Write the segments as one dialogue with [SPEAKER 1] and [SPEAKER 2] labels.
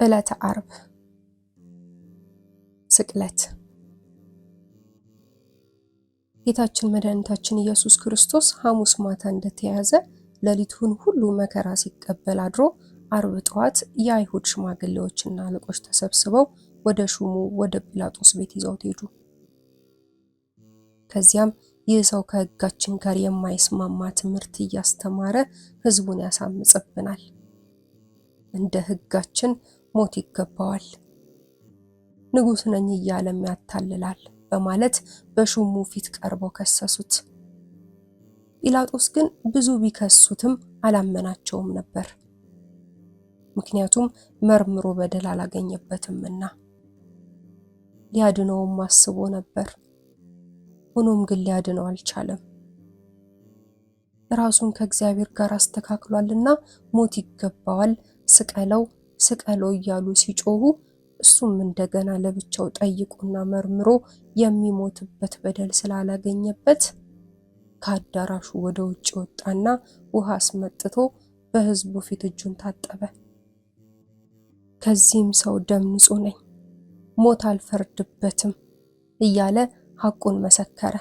[SPEAKER 1] ዕለተ ዓርብ ስቅለት። ጌታችን መድኃኒታችን ኢየሱስ ክርስቶስ ሐሙስ ማታ እንደተያዘ ሌሊቱን ሁሉ መከራ ሲቀበል አድሮ ዓርብ ጠዋት የአይሁድ ሽማግሌዎችና አለቆች ተሰብስበው ወደ ሹሙ ወደ ጲላጦስ ቤት ይዘውት ሄዱ። ከዚያም ይህ ሰው ከሕጋችን ጋር የማይስማማ ትምህርት እያስተማረ ሕዝቡን ያሳምጽብናል፣ እንደ ሕጋችን ሞት ይገባዋል፣ ንጉሥ ነኝ እያለም ያታልላል በማለት በሹሙ ፊት ቀርበው ከሰሱት። ጲላጦስ ግን ብዙ ቢከሱትም አላመናቸውም ነበር፣ ምክንያቱም መርምሮ በደል አላገኘበትምና። ሊያድነውም አስቦ ነበር፣ ሆኖም ግን ሊያድነው አልቻለም። ራሱን ከእግዚአብሔር ጋር አስተካክሏልና ሞት ይገባዋል፣ ስቀለው ስቀለው እያሉ ሲጮሁ እሱም እንደገና ለብቻው ጠይቆና መርምሮ የሚሞትበት በደል ስላላገኘበት ከአዳራሹ ወደ ውጭ ወጣና ውሃ አስመጥቶ በሕዝቡ ፊት እጁን ታጠበ። ከዚህም ሰው ደም ንጹሕ ነኝ፣ ሞት አልፈርድበትም እያለ ሐቁን መሰከረ።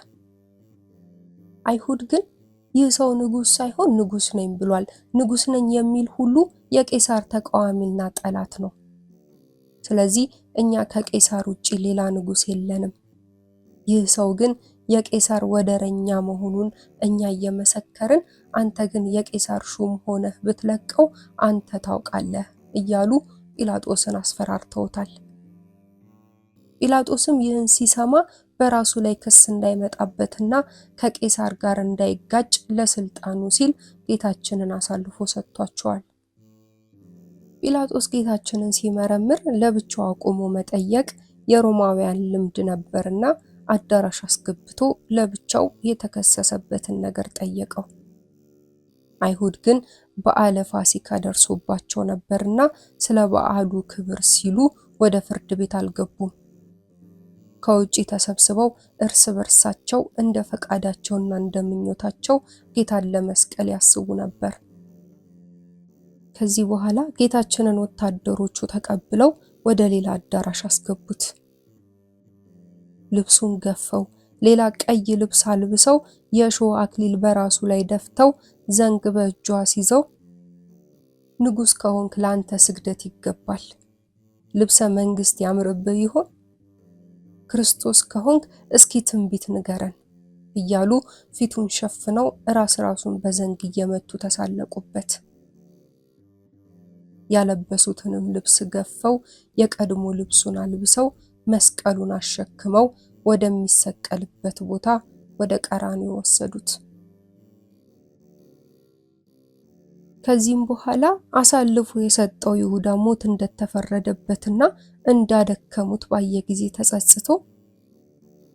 [SPEAKER 1] አይሁድ ግን ይህ ሰው ንጉሥ ሳይሆን ንጉሥ ነኝ ብሏል፣ ንጉሥ ነኝ የሚል ሁሉ የቄሳር ተቃዋሚና ጠላት ነው። ስለዚህ እኛ ከቄሳር ውጪ ሌላ ንጉሥ የለንም። ይህ ሰው ግን የቄሳር ወደረኛ መሆኑን እኛ እየመሰከርን፣ አንተ ግን የቄሳር ሹም ሆነህ ብትለቀው አንተ ታውቃለህ እያሉ ጲላጦስን አስፈራርተውታል። ጲላጦስም ይህን ሲሰማ በራሱ ላይ ክስ እንዳይመጣበትና ከቄሳር ጋር እንዳይጋጭ ለስልጣኑ ሲል ጌታችንን አሳልፎ ሰጥቷቸዋል። ጲላጦስ ጌታችንን ሲመረምር ለብቻው አቁሞ መጠየቅ የሮማውያን ልምድ ነበርና አዳራሽ አስገብቶ ለብቻው የተከሰሰበትን ነገር ጠየቀው። አይሁድ ግን በዓለ ፋሲካ ደርሶባቸው ነበርና ስለ በዓሉ ክብር ሲሉ ወደ ፍርድ ቤት አልገቡም። ከውጪ ተሰብስበው እርስ በርሳቸው እንደ ፈቃዳቸውና እንደ ምኞታቸው ጌታን ለመስቀል ያስቡ ነበር። ከዚህ በኋላ ጌታችንን ወታደሮቹ ተቀብለው ወደ ሌላ አዳራሽ አስገቡት። ልብሱን ገፈው ሌላ ቀይ ልብስ አልብሰው የእሾህ አክሊል በራሱ ላይ ደፍተው ዘንግ በእጁ አስይዘው ንጉሥ ከሆንክ ለአንተ ስግደት ይገባል፣ ልብሰ መንግስት ያምርብህ ይሆን? ክርስቶስ ከሆንክ እስኪ ትንቢት ንገረን እያሉ ፊቱን ሸፍነው ራሱን በዘንግ እየመቱ ተሳለቁበት። ያለበሱትንም ልብስ ገፈው የቀድሞ ልብሱን አልብሰው መስቀሉን አሸክመው ወደሚሰቀልበት ቦታ ወደ ቀራንዮ ወሰዱት። ከዚህም በኋላ አሳልፎ የሰጠው ይሁዳ ሞት እንደተፈረደበትና እንዳደከሙት ባየ ጊዜ ተጸጽቶ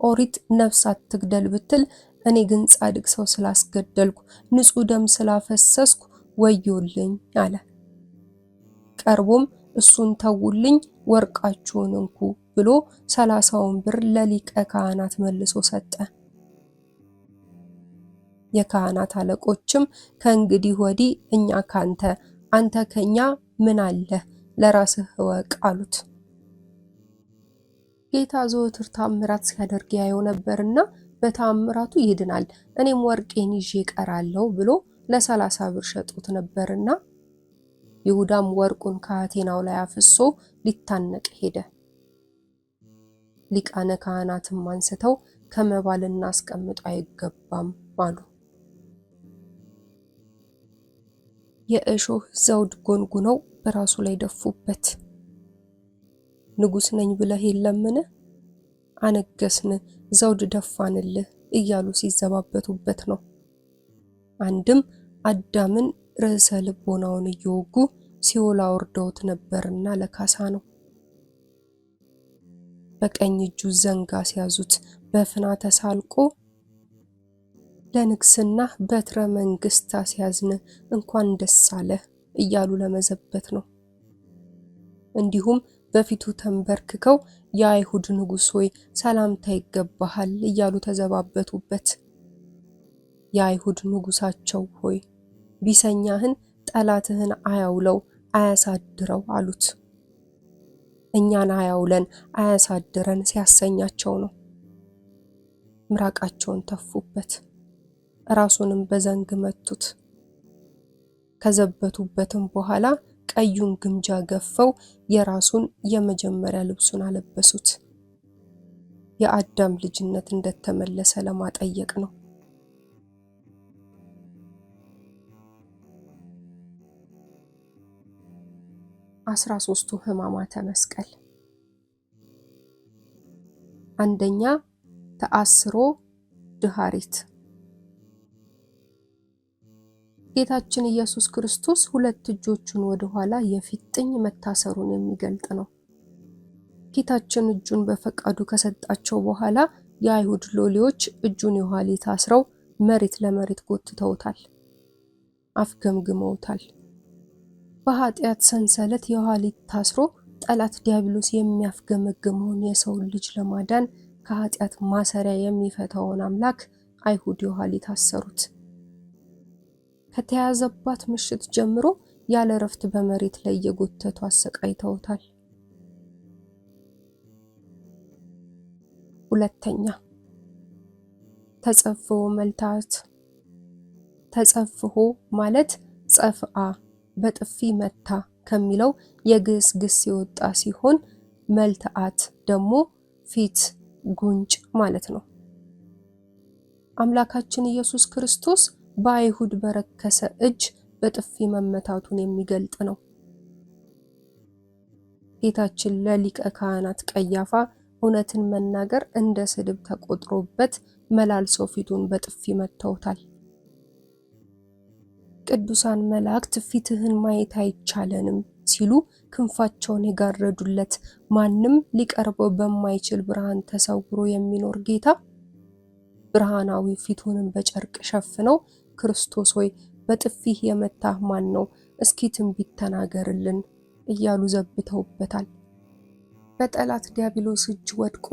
[SPEAKER 1] ኦሪት ነፍስ አትግደል ብትል፣ እኔ ግን ጻድቅ ሰው ስላስገደልኩ ንጹሕ ደም ስላፈሰስኩ ወዮልኝ አለ። ቀርቦም እሱን ተውልኝ፣ ወርቃችሁን እንኩ ብሎ 30ውን ብር ለሊቀ ካህናት መልሶ ሰጠ። የካህናት አለቆችም ከእንግዲህ ወዲህ እኛ ካንተ አንተ ከኛ ምን አለህ? ለራስህ እወቅ አሉት። ጌታ ዘወትር ታምራት ሲያደርግ ያየው ነበርና በታምራቱ ይድናል፣ እኔም ወርቄን ይዤ እቀራለሁ ብሎ ለ30 ብር ሸጦት ነበርና ይሁዳም ወርቁን ከአቴናው ላይ አፍሶ ሊታነቅ ሄደ። ሊቃነ ካህናትም አንስተው ከመባ ልናስቀምጠው አይገባም አሉ። የእሾህ ዘውድ ጎንጉነው በራሱ ላይ ደፉበት። ንጉሥ ነኝ ብለህ የለምን? አነገስን፣ ዘውድ ደፋንልህ እያሉ ሲዘባበቱበት ነው። አንድም አዳምን ርዕሰ ልቦናውን እየወጉ ሲኦል አውርደውት ነበርና ለካሳ ነው። በቀኝ እጁ ዘንግ ሲያዙት በፍና ተሳልቆ ለንግስና በትረ መንግስት ሲያዝን እንኳን ደስ አለህ እያሉ ለመዘበት ነው። እንዲሁም በፊቱ ተንበርክከው የአይሁድ ንጉሥ ሆይ ሰላምታ ይገባሃል እያሉ ተዘባበቱበት። የአይሁድ ንጉሳቸው ሆይ ቢሰኛህን ጠላትህን አያውለው አያሳድረው አሉት። እኛን አያውለን አያሳድረን ሲያሰኛቸው ነው። ምራቃቸውን ተፉበት፣ ራሱንም በዘንግ መቱት። ከዘበቱበትም በኋላ ቀዩን ግምጃ ገፈው የራሱን የመጀመሪያ ልብሱን አለበሱት። የአዳም ልጅነት እንደተመለሰ ለማጠየቅ ነው። 13ቱ ሕማማተ መስቀል። አንደኛ ተአስሮ ድኃሪት። ጌታችን ኢየሱስ ክርስቶስ ሁለት እጆቹን ወደ ኋላ የፊጥኝ መታሰሩን የሚገልጥ ነው። ጌታችን እጁን በፈቃዱ ከሰጣቸው በኋላ የአይሁድ ሎሌዎች እጁን የኋሊት አስረው መሬት ለመሬት ጎትተውታል፣ አፍገምግመውታል። በኃጢአት ሰንሰለት የኋሊት ታስሮ ጠላት ዲያብሎስ የሚያፍገመግመውን የሰው ልጅ ለማዳን ከኃጢአት ማሰሪያ የሚፈታውን አምላክ አይሁድ የኋሊት አሰሩት። ከተያዘባት ምሽት ጀምሮ ያለ እረፍት በመሬት ላይ እየጎተቱ አሰቃይተውታል። ሁለተኛ ተጸፍሖ መልትዓት። ተጸፍሖ ማለት ጸፍአ በጥፊ መታ ከሚለው የግዕዝ ግስ የወጣ ሲሆን መልትዓት ደግሞ ፊት፣ ጉንጭ ማለት ነው። አምላካችን ኢየሱስ ክርስቶስ በአይሁድ በረከሰ እጅ በጥፊ መመታቱን የሚገልጥ ነው። ጌታችን ለሊቀ ካህናት ቀያፋ እውነትን መናገር እንደ ስድብ ተቆጥሮበት መላልሰው ፊቱን በጥፊ መተውታል። ቅዱሳን መላእክት ፊትህን ማየት አይቻለንም ሲሉ ክንፋቸውን የጋረዱለት ማንም ሊቀርበው በማይችል ብርሃን ተሰውሮ የሚኖር ጌታ ብርሃናዊ ፊቱንም በጨርቅ ሸፍነው ክርስቶስ ሆይ በጥፊህ የመታህ ማን ነው? እስኪ ትንቢት ተናገርልን እያሉ ዘብተውበታል። በጠላት ዲያብሎስ እጅ ወድቆ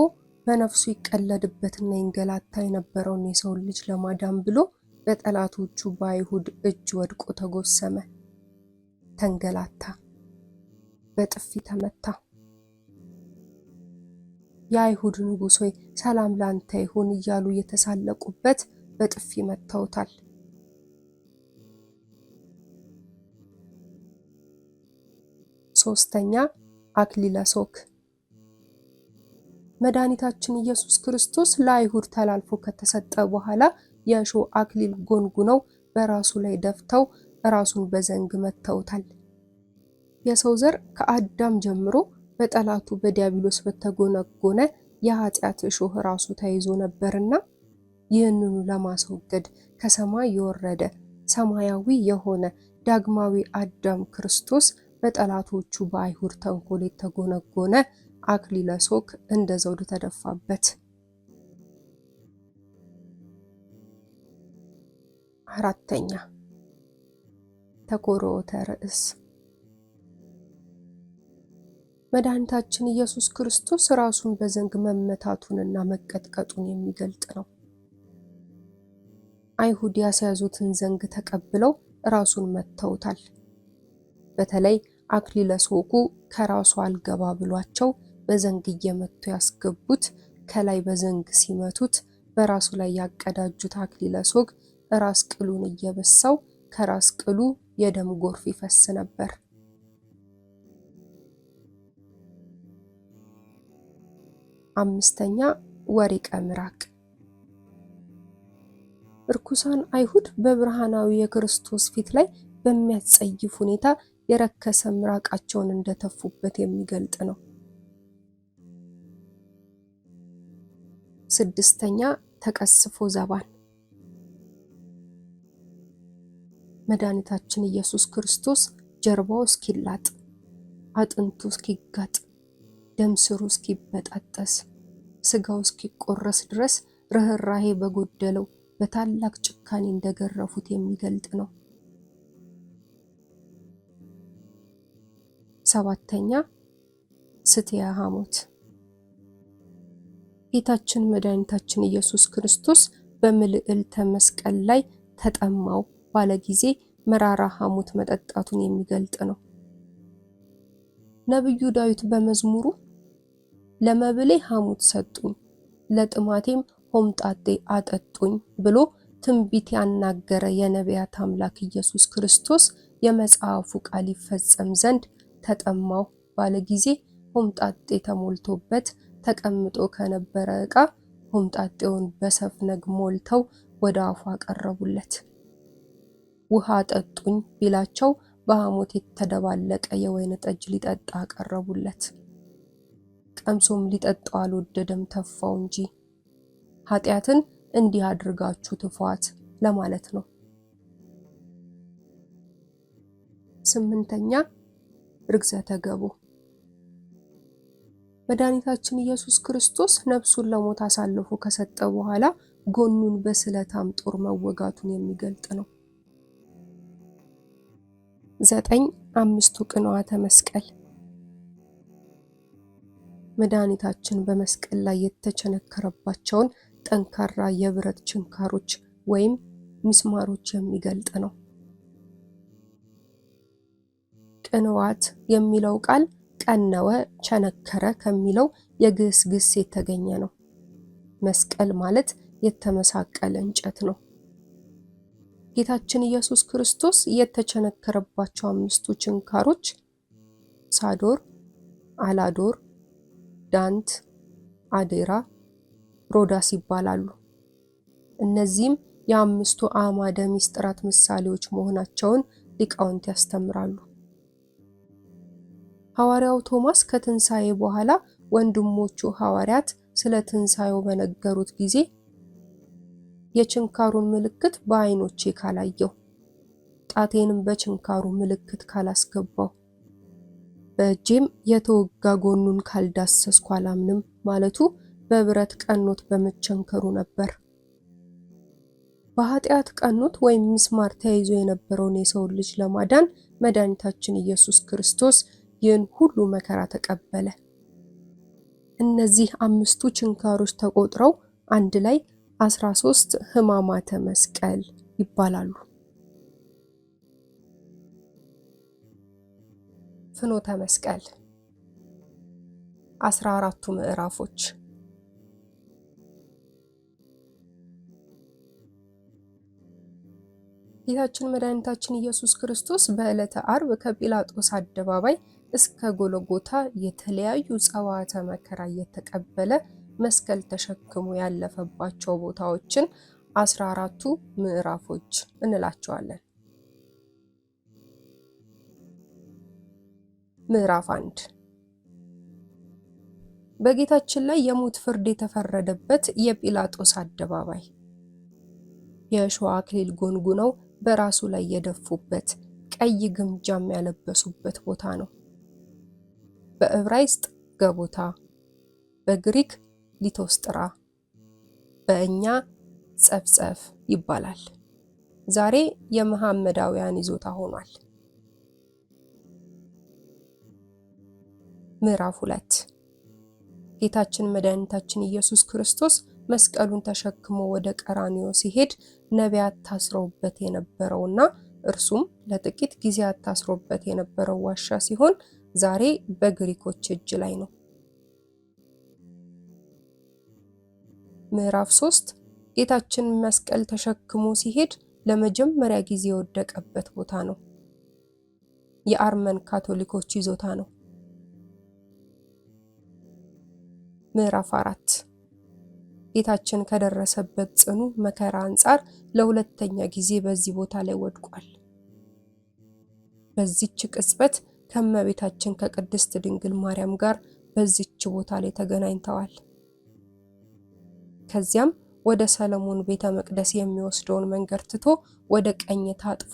[SPEAKER 1] በነፍሱ ይቀለድበትና ይንገላታ የነበረውን የሰው ልጅ ለማዳን ብሎ በጠላቶቹ በአይሁድ እጅ ወድቆ ተጎሰመ፣ ተንገላታ፣ በጥፊ ተመታ። የአይሁድ ንጉሥ ሆይ ሰላም ላንተ ይሁን እያሉ የተሳለቁበት በጥፊ መተውታል። ሶስተኛ አክሊለ ሦክ። መድኃኒታችን ኢየሱስ ክርስቶስ ለአይሁድ ተላልፎ ከተሰጠ በኋላ የእሾህ አክሊል ጎንጉነው በራሱ ላይ ደፍተው ራሱን በዘንግ መተውታል። የሰው ዘር ከአዳም ጀምሮ በጠላቱ በዲያብሎስ በተጎነጎነ የኃጢአት እሾህ ራሱ ተይዞ ነበርና ይህንኑ ለማስወገድ ከሰማይ የወረደ ሰማያዊ የሆነ ዳግማዊ አዳም ክርስቶስ በጠላቶቹ በአይሁድ ተንኮል የተጎነጎነ አክሊለ ሦክ እንደ ዘውድ ተደፋበት። አራተኛ ተኰርዖተ ርእስ። መድኃኒታችን ኢየሱስ ክርስቶስ ራሱን በዘንግ መመታቱንና መቀጥቀጡን የሚገልጥ ነው። አይሁድ ያስያዙትን ዘንግ ተቀብለው ራሱን መተውታል። በተለይ አክሊለ ሦኩ ከራሱ አልገባ ብሏቸው በዘንግ እየመቱ ያስገቡት፣ ከላይ በዘንግ ሲመቱት በራሱ ላይ ያቀዳጁት አክሊለ ሦክ ራስ ቅሉን እየበሳው ከራስ ቅሉ የደም ጎርፍ ይፈስ ነበር። አምስተኛ ወሪቀ ምራቅ። እርኩሳን አይሁድ በብርሃናዊ የክርስቶስ ፊት ላይ በሚያስጸይፍ ሁኔታ የረከሰ ምራቃቸውን እንደተፉበት የሚገልጥ ነው። ስድስተኛ ተቀስፎ ዘባን። መድኃኒታችን ኢየሱስ ክርስቶስ ጀርባው እስኪላጥ፣ አጥንቱ እስኪጋጥ፣ ደም ስሩ እስኪበጣጠስ፣ ስጋው እስኪቆረስ ድረስ ርኅራኄ በጎደለው በታላቅ ጭካኔ እንደገረፉት የሚገልጥ ነው። ሰባተኛ ስትየ ሐሞት። ጌታችን መድኃኒታችን ኢየሱስ ክርስቶስ በምልዕልተ መስቀል ላይ ተጠማው ባለ ጊዜ መራራ ሐሞት መጠጣቱን የሚገልጥ ነው። ነቢዩ ዳዊት በመዝሙሩ ለመብሌ ሐሞት ሰጡኝ፣ ለጥማቴም ሆምጣጤ አጠጡኝ ብሎ ትንቢት ያናገረ የነቢያት አምላክ ኢየሱስ ክርስቶስ የመጽሐፉ ቃል ይፈጸም ዘንድ ተጠማሁ ባለ ጊዜ ሆምጣጤ ተሞልቶበት ተቀምጦ ከነበረ ዕቃ ሆምጣጤውን በሰፍነግ ሞልተው ወደ አፉ አቀረቡለት። ውሃ ጠጡኝ ቢላቸው በሐሞት የተደባለቀ የወይን ጠጅ ሊጠጣ አቀረቡለት። ቀምሶም ሊጠጣው አልወደደም፣ ተፋው እንጂ። ኃጢአትን እንዲህ አድርጋችሁ ትፏት ለማለት ነው። 8ኛ ርግዘተ ገቦ። መድኃኒታችን ኢየሱስ ክርስቶስ ነፍሱን ለሞት አሳልፎ ከሰጠ በኋላ ጎኑን በስለታም ጦር መወጋቱን የሚገልጥ ነው። 9 አምስቱ ቅንዋተ መስቀል። መድኃኒታችን በመስቀል ላይ የተቸነከረባቸውን ጠንካራ የብረት ችንካሮች ወይም ምስማሮች የሚገልጥ ነው። ቅንዋት የሚለው ቃል ቀነወ፣ ቸነከረ ከሚለው የግስ ግስ የተገኘ ነው። መስቀል ማለት የተመሳቀለ እንጨት ነው። ጌታችን ኢየሱስ ክርስቶስ የተቸነከረባቸው 5ቱ ችንካሮች ሳዶር፣ አላዶር፣ ዳንት፣ አዴራ፣ ሮዳስ ይባላሉ። እነዚህም የ5ቱ አዕማደ ምስጢራት ምሳሌዎች መሆናቸውን ሊቃውንት ያስተምራሉ። ሐዋርያው ቶማስ ከትንሣኤ በኋላ ወንድሞቹ ሐዋርያት ስለ ትንሣኤው በነገሩት ጊዜ የችንካሩን ምልክት በዓይኖቼ ካላየው፣ ጣቴንም በችንካሩ ምልክት ካላስገባው፣ በእጄም የተወጋ ጎኑን ካልዳሰስኩ አላምንም ማለቱ በብረት ቀኖት በመቸንከሩ ነበር። በኃጢአት ቀኖት ወይም ምስማር ተይዞ የነበረውን የሰው ልጅ ለማዳን መድኃኒታችን ኢየሱስ ክርስቶስ ይህን ሁሉ መከራ ተቀበለ። እነዚህ 5ቱ ችንካሮች ተቆጥረው አንድ ላይ 13 ሕማማተ መስቀል ይባላሉ። ፍኖተ መስቀል 14ቱ ምዕራፎች። ጌታችን መድኃኒታችን ኢየሱስ ክርስቶስ በዕለተ ዓርብ ከጲላጦስ አደባባይ እስከ ጎልጎታ የተለያዩ ጸዋዕተ መከራ እየተቀበለ መስቀል ተሸክሞ ያለፈባቸው ቦታዎችን 14ቱ ምዕራፎች እንላቸዋለን። ምዕራፍ 1 በጌታችን ላይ የሞት ፍርድ የተፈረደበት የጲላጦስ አደባባይ። የእሾህ አክሊል ጎንጉነው በራሱ ላይ የደፉበት፣ ቀይ ግምጃም ያለበሱበት ቦታ ነው። በዕብራይስጥ ገቦታ፣ በግሪክ ሊቶስጥራ፣ በእኛ ጸፍጸፍ ይባላል። ዛሬ የመሐመዳውያን ይዞታ ሆኗል። ምዕራፍ 2 ጌታችን መድኃኒታችን ኢየሱስ ክርስቶስ መስቀሉን ተሸክሞ ወደ ቀራንዮ ሲሄድ ነቢያት ታስረውበት የነበረውና እርሱም ለጥቂት ጊዜያት ታስሮበት የነበረው ዋሻ ሲሆን ዛሬ በግሪኮች እጅ ላይ ነው። ምዕራፍ 3 ጌታችን መስቀል ተሸክሞ ሲሄድ ለመጀመሪያ ጊዜ የወደቀበት ቦታ ነው። የአርመን ካቶሊኮች ይዞታ ነው። ምዕራፍ 4 ጌታችን ከደረሰበት ጽኑ መከራ አንጻር ለሁለተኛ ጊዜ በዚህ ቦታ ላይ ወድቋል። በዚች ቅጽበት ከእመቤታችን ከቅድስት ድንግል ማርያም ጋር በዚች ቦታ ላይ ተገናኝተዋል። ከዚያም ወደ ሰለሞን ቤተ መቅደስ የሚወስደውን መንገድ ትቶ ወደ ቀኝ ታጥፎ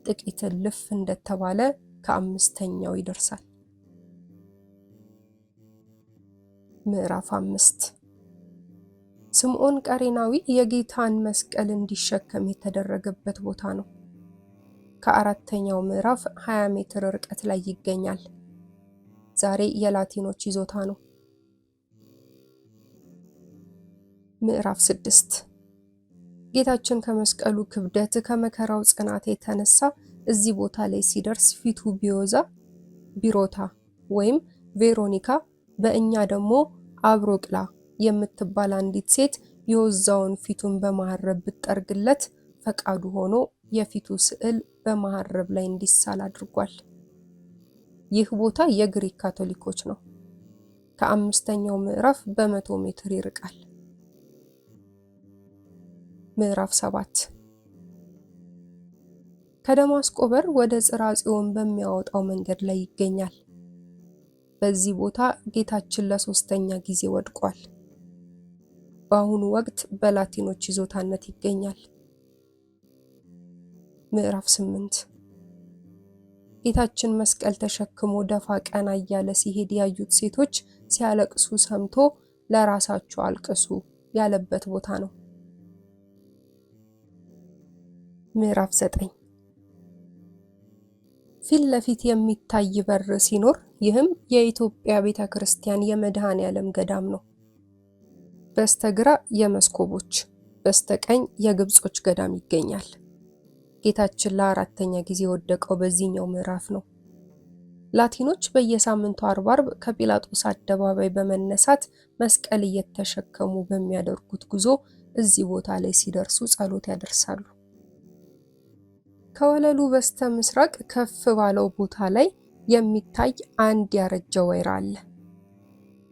[SPEAKER 1] ጥቂት ልፍ እንደተባለ ከ5ኛው ይደርሳል። ምዕራፍ 5 ስምዖን ቀሬናዊ የጌታን መስቀል እንዲሸከም የተደረገበት ቦታ ነው። ከ4ኛው ምዕራፍ 20 ሜትር ርቀት ላይ ይገኛል። ዛሬ የላቲኖች ይዞታ ነው። ምዕራፍ 6 ጌታችን ከመስቀሉ ክብደት ከመከራው ጽናት የተነሳ እዚህ ቦታ ላይ ሲደርስ ፊቱ ቢሮታ ወይም ቬሮኒካ በእኛ ደግሞ አብሮቅላ የምትባል አንዲት ሴት የወዛውን ፊቱን በመሐረብ ብትጠርግለት ፈቃዱ ሆኖ የፊቱ ስዕል በመሐረብ ላይ እንዲሳል አድርጓል። ይህ ቦታ የግሪክ ካቶሊኮች ነው። ከአምስተኛው ምዕራፍ በ100 ሜትር ይርቃል። ምዕራፍ 7 ከደማስቆ በር ወደ ጽርሐ ጽዮን በሚያወጣው መንገድ ላይ ይገኛል። በዚህ ቦታ ጌታችን ለ3ኛ ጊዜ ወድቋል። በአሁኑ ወቅት በላቲኖች ይዞታነት ይገኛል። ምዕራፍ 8 ጌታችን መስቀል ተሸክሞ ደፋ ቀና እያለ ሲሄድ ያዩት ሴቶች ሲያለቅሱ ሰምቶ ለራሳቸው አልቅሱ ያለበት ቦታ ነው። ምዕራፍ 9 ፊት ለፊት የሚታይ በር ሲኖር ይህም የኢትዮጵያ ቤተክርስቲያን የመድኃኔዓለም ገዳም ነው። በስተግራ የመስኮቦች በስተቀኝ የግብጾች ገዳም ይገኛል። ጌታችን ለ4ኛ ጊዜ የወደቀው በዚህኛው ምዕራፍ ነው። ላቲኖች በየሳምንቱ አርብ ከጲላጦስ አደባባይ በመነሳት መስቀል እየተሸከሙ በሚያደርጉት ጉዞ እዚህ ቦታ ላይ ሲደርሱ ጸሎት ያደርሳሉ። ከወለሉ በስተ ምስራቅ ከፍ ባለው ቦታ ላይ የሚታይ አንድ ያረጀ ወይራ አለ።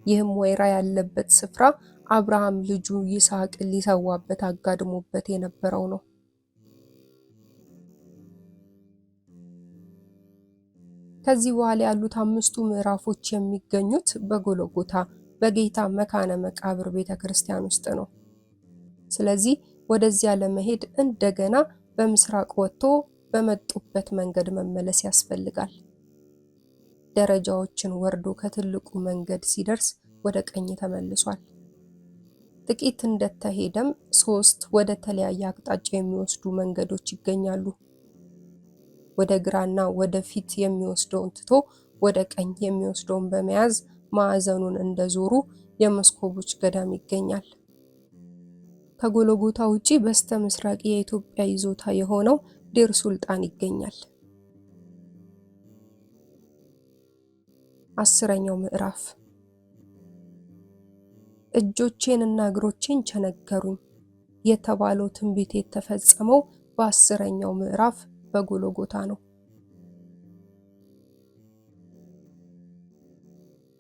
[SPEAKER 1] ይህም ወይራ ያለበት ስፍራ አብርሃም ልጁ ይስሐቅን ሊሰዋበት አጋድሞበት የነበረው ነው። ከዚህ በኋላ ያሉት 5ቱ ምዕራፎች የሚገኙት በጎልጎታ በጌታ መካነ መቃብር ቤተክርስቲያን ውስጥ ነው። ስለዚህ ወደዚያ ለመሄድ እንደገና በምስራቅ ወጥቶ በመጡበት መንገድ መመለስ ያስፈልጋል። ደረጃዎችን ወርዶ ከትልቁ መንገድ ሲደርስ ወደ ቀኝ ተመልሷል። ጥቂት እንደተሄደም 3 ወደ ተለያየ አቅጣጫ የሚወስዱ መንገዶች ይገኛሉ። ወደ ግራና ወደ ፊት የሚወስደውን ትቶ ወደ ቀኝ የሚወስደውን በመያዝ ማዕዘኑን እንደዞሩ የመስኮቦች ገዳም ይገኛል። ከጎልጎታ ውጪ በስተ ምስራቅ የኢትዮጵያ ይዞታ የሆነው ዴር ሱልጣን ይገኛል። 10ኛው ምዕራፍ እጆቼንና እግሮቼን ቸነከሩኝ የተባለው ትንቢት የተፈጸመው በ10ኛው ምዕራፍ በጎልጎታ ነው።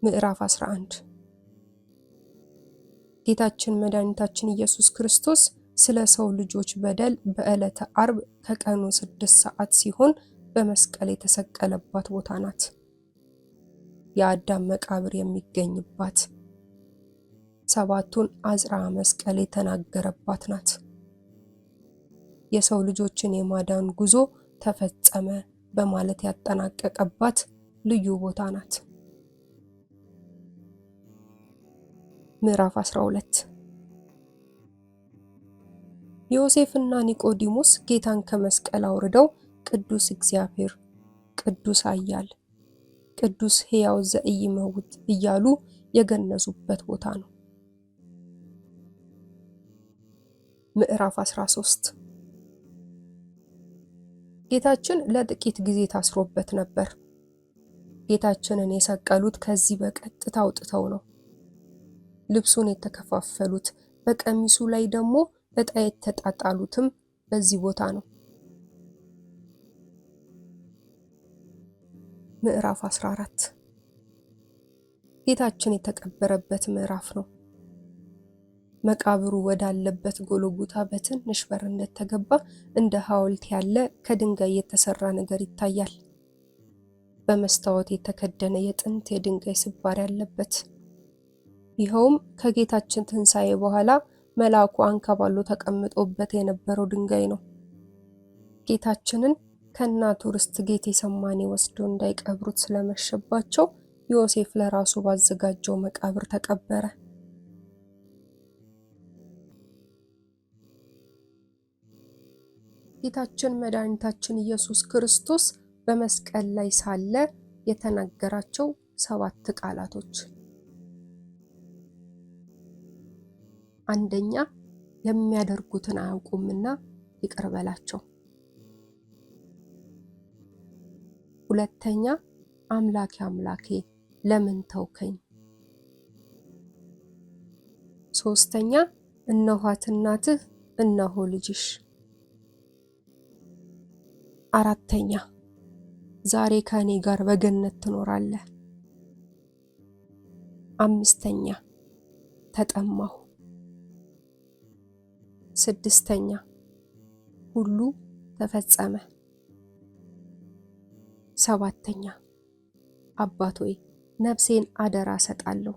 [SPEAKER 1] ምዕራፍ 11 ጌታችን መድኃኒታችን ኢየሱስ ክርስቶስ ስለ ሰው ልጆች በደል በዕለተ አርብ ከቀኑ 6 ሰዓት ሲሆን በመስቀል የተሰቀለባት ቦታ ናት። የአዳም መቃብር የሚገኝባት 7ቱን አጽርዐ መስቀል የተናገረባት ናት። የሰው ልጆችን የማዳን ጉዞ ተፈጸመ በማለት ያጠናቀቀባት ልዩ ቦታ ናት። ምዕራፍ 12 ዮሴፍና ኒቆዲሞስ ጌታን ከመስቀል አውርደው ቅዱስ እግዚአብሔር፣ ቅዱስ ኃያል፣ ቅዱስ ሕያው ዘኢይመውት እያሉ የገነዙበት ቦታ ነው። ምዕራፍ 13 ጌታችን ለጥቂት ጊዜ ታስሮበት ነበር። ጌታችንን የሰቀሉት ከዚህ በቀጥታ አውጥተው ነው። ልብሱን የተከፋፈሉት በቀሚሱ ላይ ደግሞ ዕጣ የተጣጣሉትም በዚህ ቦታ ነው። ምዕራፍ 14 ጌታችን የተቀበረበት ምዕራፍ ነው። መቃብሩ ወዳለበት ጎልጎታ በትንሽ በር እንደተገባ እንደ ሐውልት ያለ ከድንጋይ የተሰራ ነገር ይታያል። በመስታወት የተከደነ የጥንት የድንጋይ ስባሪ ያለበት። ይኸውም ከጌታችን ትንሣኤ በኋላ መልአኩ አንከባሎ ተቀምጦበት የነበረው ድንጋይ ነው። ጌታችንን ከእናቱ ርስት ጌቴሰማኒ ወስዶ እንዳይቀብሩት ስለመሸባቸው ዮሴፍ ለራሱ ባዘጋጀው መቃብር ተቀበረ። ጌታችን መድኃኒታችን ኢየሱስ ክርስቶስ በመስቀል ላይ ሳለ የተናገራቸው 7 ቃላቶች። አንደኛ የሚያደርጉትን አያውቁምና ይቅር በላቸው። ሁለተኛ አምላኬ አምላኬ ለምን ተውከኝ? ሶስተኛ እነኋት እናትህ እነሆ ልጅሽ። አራተኛ ዛሬ ከኔ ጋር በገነት ትኖራለህ። አምስተኛ ተጠማሁ። ስድስተኛ ሁሉ ተፈጸመ። ሰባተኛ አባት ሆይ ነፍሴን አደራ ሰጣለሁ